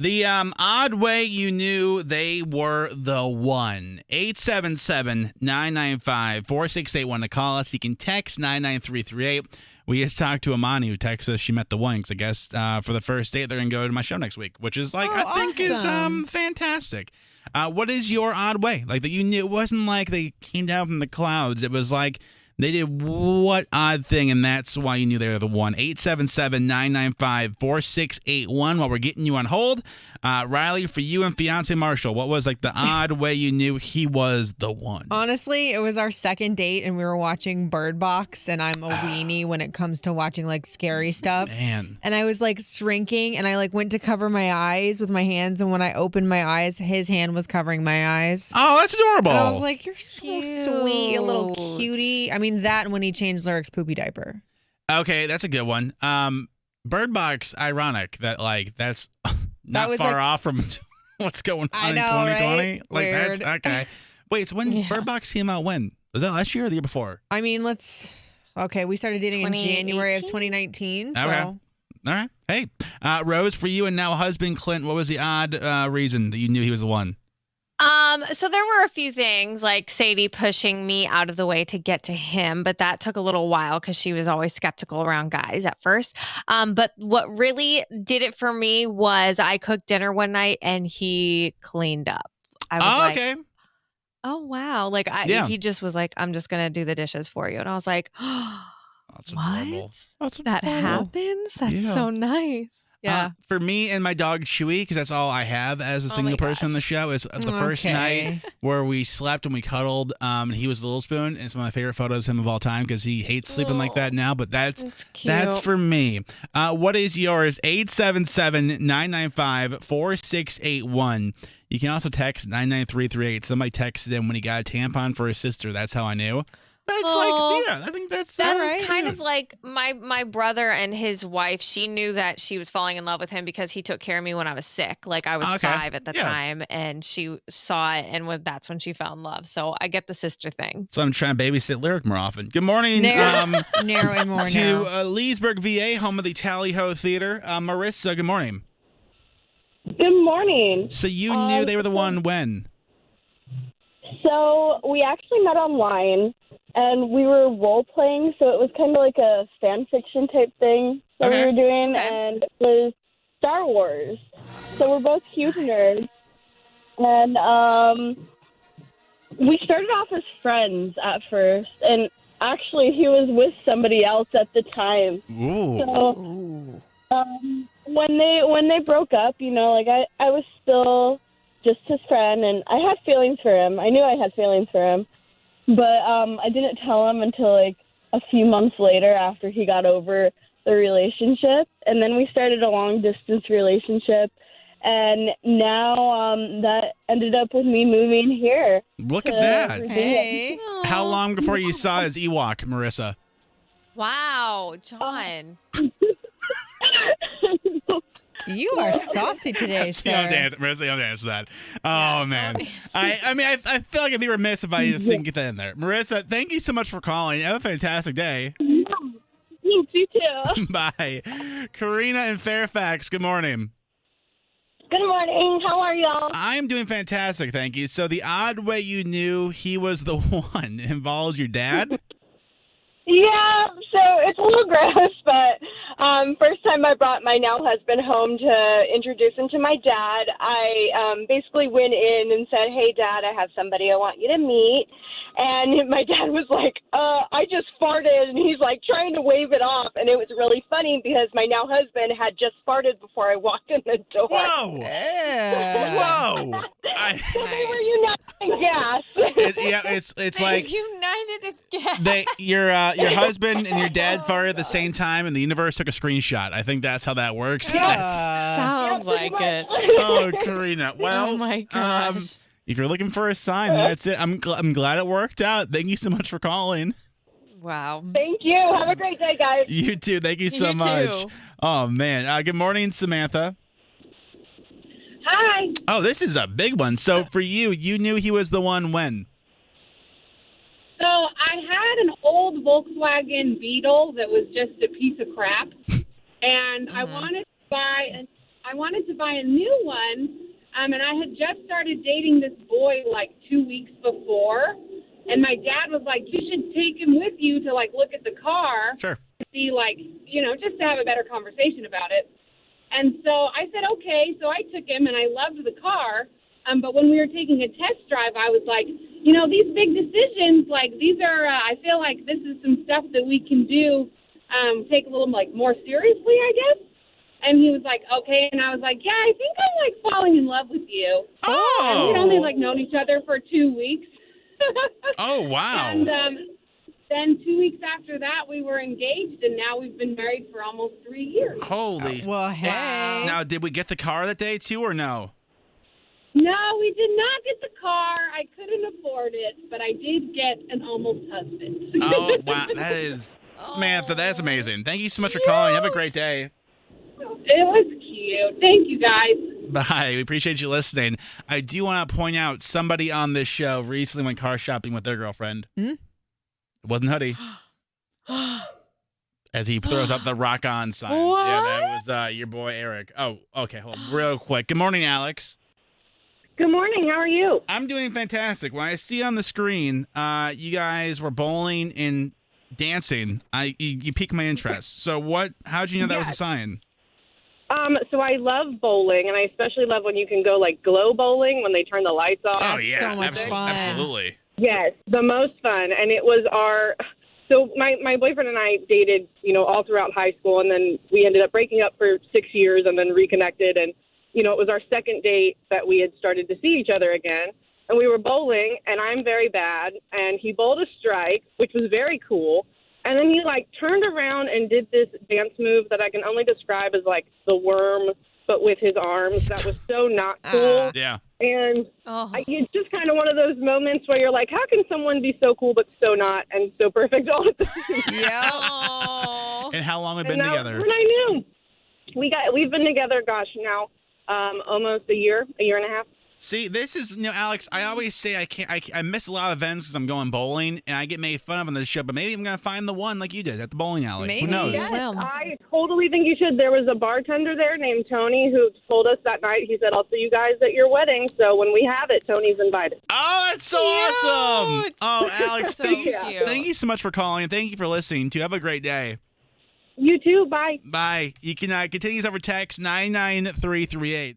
The odd way you knew they were the one. 877-995-4681 to call us. You can text 99338. We just talked to Amani, who texted us she met the one. 'Cause I guess for the first date, they're going to go to my show next week, which is like, I think is fantastic. What is your odd way? Like that you knew it wasn't like they came down from the clouds. It was like they did what odd thing, and that's why you knew they were the one. 877-995-4681 while we're getting you on hold. Riley, for you and fiance Marshall, what was like the odd way you knew he was the one? Honestly, it was our second date and we were watching Bird Box, and I'm a weenie when it comes to watching like scary stuff. Man. And I was like shrinking and I like went to cover my eyes with my hands, and when I opened my eyes, his hand was covering my eyes. Oh, that's adorable. And I was like, you're so sweet, you little cutie. I mean, that and when he changed Lyric's poopy diaper. Okay, that's a good one. Bird Box, ironic that like that's not was, far like, off from what's going on I know, in 2020. right? Like Weird. that's okay. Wait, so when Bird Box came out, when? Was that last year or the year before? I mean, we started dating in January of 2019. So. Okay. All right. Hey, Rose, for you and now husband Clint, what was the odd reason that you knew he was the one? So there were a few things like Sadie pushing me out of the way to get to him, but that took a little while because she was always skeptical around guys at first. But what really did it for me was I cooked dinner one night and he cleaned up. I was okay. Oh, wow. Like he just was like, I'm just going to do the dishes for you. And I was like, That's what? adorable. That's That adorable. happens? That's so nice. Yeah. For me and my dog Chewy, because that's all I have as a single person in the show, is the first night where we slept and we cuddled. And he was the little spoon. And it's one of my favorite photos of him of all time because he hates sleeping like that now. But that's for me. What is yours? 877-995-4681. You can also text 99338. Somebody texted in when he got a tampon for his sister. That's how I knew. That's I think that's right. Kind of like my brother and his wife. She knew that she was falling in love with him because he took care of me when I was sick. Like I was 5 at the time, and she saw it, and that's when she fell in love. So I get the sister thing. So I'm trying to babysit Lyric more often. Good morning. Narrow and more to Leesburg, VA, home of the Tally Ho Theater. Marissa, good morning. Good morning. So you knew they were the one when? So we actually met online, and we were role-playing, so it was kind of like a fan fiction type thing that we were doing, and it was Star Wars. So we're both huge nerds, and we started off as friends at first, and actually he was with somebody else at the time. Ooh. So when they broke up, you know, like I was still just his friend, and I had feelings for him. I knew I had feelings for him. But I didn't tell him until like a few months later after he got over the relationship. And then we started a long-distance relationship. And now that ended up with me moving here. Look at that. Hey. How long before you saw his Ewok, Marissa? Wow, John. You are saucy today, sir. Marissa, you don't answer that. Oh, man. I feel like I'd be remiss if I just didn't get that in there. Marissa, thank you so much for calling. Have a fantastic day. You too. Bye. Karina in Fairfax, good morning. Good morning. How are y'all? I'm doing fantastic, thank you. So the odd way you knew he was the one involves your dad? Yeah, so it's a little gross, but first time I brought my now husband home to introduce him to my dad, I basically went in and said, hey, Dad, I have somebody I want you to meet. And my dad was like, I just farted. And he's like trying to wave it off. And it was really funny because my now husband had just farted before I walked in the door. Whoa. Whoa. So they were uniting gas. It's like united its gas. Your husband and your dad farted at the same time, and the universe took a screenshot. I think that's how that works. Sounds like it. Oh, Karina. Well, oh my gosh. If you're looking for a sign, that's it. I'm glad it worked out. Thank you so much for calling. Wow. Thank you. Have a great day, guys. You too. Thank you so much. Too. Oh, man. Good morning, Samantha. Hi. Oh, this is a big one. So for you knew he was the one when? So I had an old Volkswagen Beetle that was just a piece of crap, and I wanted to buy I wanted to buy a new one, and I had just started dating this boy like 2 weeks before, and my dad was like, you should take him with you to like look at the car. Sure. To see like, just to have a better conversation about it. And so I said, okay. So I took him, and I loved the car. But when we were taking a test drive, I was like, these big decisions, like these are, I feel like this is some stuff that we can do, take a little like more seriously, I guess. And he was like, okay. And I was like, yeah, I think I'm like falling in love with you. Oh. And we'd only like known each other for 2 weeks. Oh, wow. And then 2 weeks after that, we were engaged, and now we've been married for almost 3 years. Holy. Well, hey. Now, did we get the car that day too, or no? No, we did not get the car. I couldn't afford it, but I did get an almost husband. Oh, wow. That is, Samantha, that's amazing. Thank you so much for calling. Have a great day. It was cute. Thank you, guys. Bye. We appreciate you listening. I do want to point out somebody on this show recently went car shopping with their girlfriend. Hmm? It wasn't Hoodie. As he throws up the rock on sign. What? Yeah, that was your boy Eric. Oh, okay. Hold on real quick. Good morning, Alex. Good morning. How are you? I'm doing fantastic. When I see on the screen, you guys were bowling and dancing. You piqued my interest. So how'd you know that was a sign? So I love bowling, and I especially love when you can go like glow bowling when they turn the lights off. Oh, yeah. so much fun. Absolutely. Yes, the most fun. And it was so my boyfriend and I dated, all throughout high school, and then we ended up breaking up for 6 years and then reconnected. And, it was our second date that we had started to see each other again. And we were bowling, and I'm very bad, and he bowled a strike, which was very cool. And then he, turned around and did this dance move that I can only describe as, the worm, but with his arms. That was so not cool. Yeah. And Oh. it's just kind of one of those moments where you're like, how can someone be so cool but so not and so perfect all at the same time? Yeah. Oh. And how long have we And been that together? was when I knew. We've been together, now, almost a year and a half. See, this is, Alex, I always say I miss a lot of events because I'm going bowling and I get made fun of on this show, but maybe I'm going to find the one like you did at the bowling alley. Maybe. Who knows? Yes. Well. I totally think you should. There was a bartender there named Tony who told us that night, he said, I'll see you guys at your wedding. So when we have it, Tony's invited. Oh, that's so awesome. Cute. Oh, Alex, So thank cute. you so much for calling and thank you for listening too. Have a great day. You too. Bye. Bye. You can continue this over text 99338.